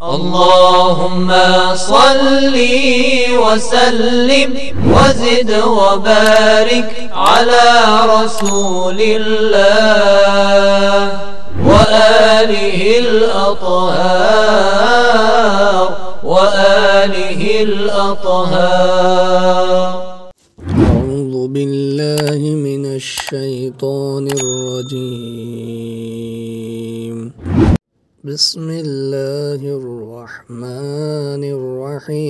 اللهم صل وسلم وزد وبارك على رسول الله وآله الأطهار أعوذ بالله من الشيطان الرجيم. بسم الله الرحمن الرحيم.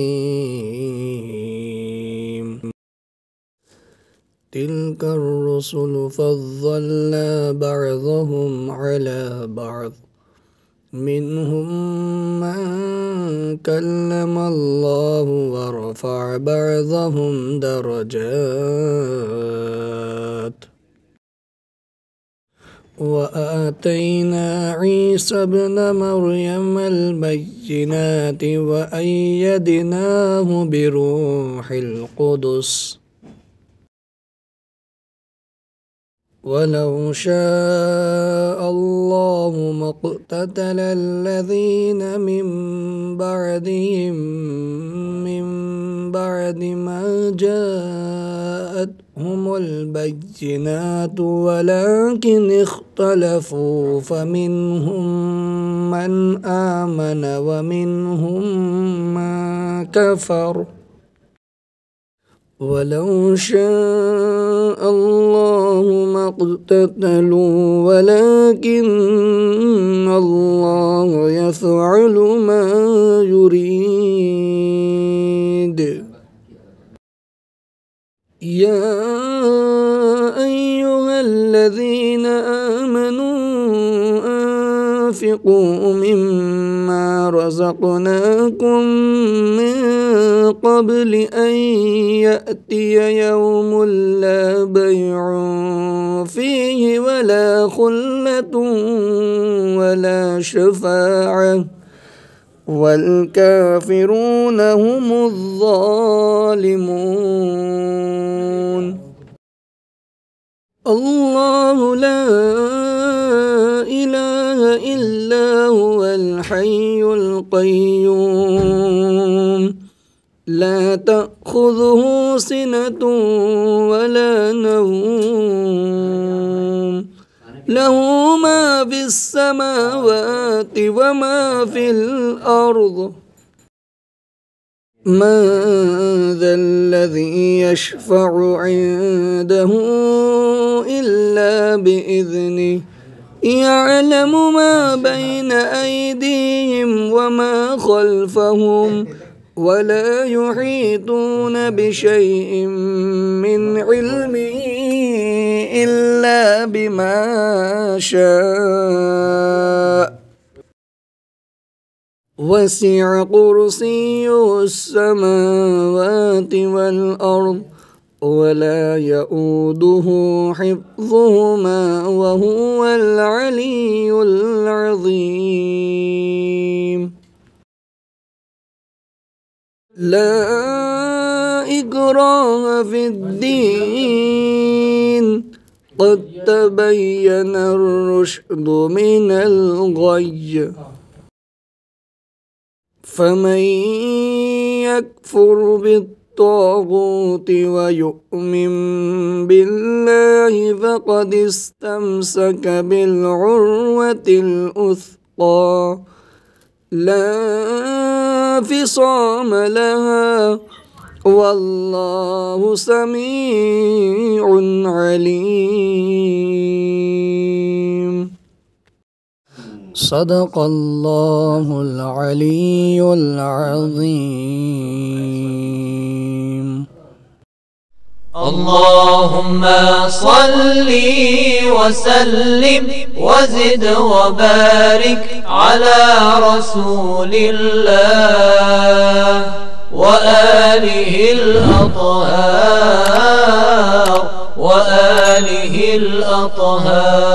تلك الرسل فضلنا بعضهم على بعض، منهم من كلم الله ورفع بعضهم درجات، وآتينا عيسى ابن مريم البينات وأيدناه بروح القدس، ولو شاء الله ما اقتتل الذين من بعدهم من بعد ما جاءتهم البينات ولكن اختلفوا، فمنهم من آمن ومنهم من كفر. ولو شاء الله ما اقتتلوا ولكن الله يفعل ما يريد. يا أيها الذين آمنوا أنفقوا مما رزقناكم من قبل أن يأتي يوم لا بيع فيه ولا خلة ولا شفاعة والكافرون هم الظالمون. الله لا إله إلا هو الحي القيوم، لا تأخذه سنة ولا نوم، له ما في السماوات وما في الأرض. من ذا الذي يشفع عنده إلا بإذنه، يعلم ما بين أيديهم وما خلفهم، ولا يحيطون بشيء من علمه إلا بما شاء. وسع كرسيه السماوات والأرض ولا يؤوده حفظهما وهو العلي العظيم. لا إكراه في الدين، قد تبين الرشد من الغي، فمن يكفر بالطاغوت ويؤمن بالله فقد استمسك بالعروة الوثقى لا انفصام لها، والله سميع عليم. صدق الله العلي العظيم. اللهم صل وسلم وزد وبارك على رسول الله وآله الأطهار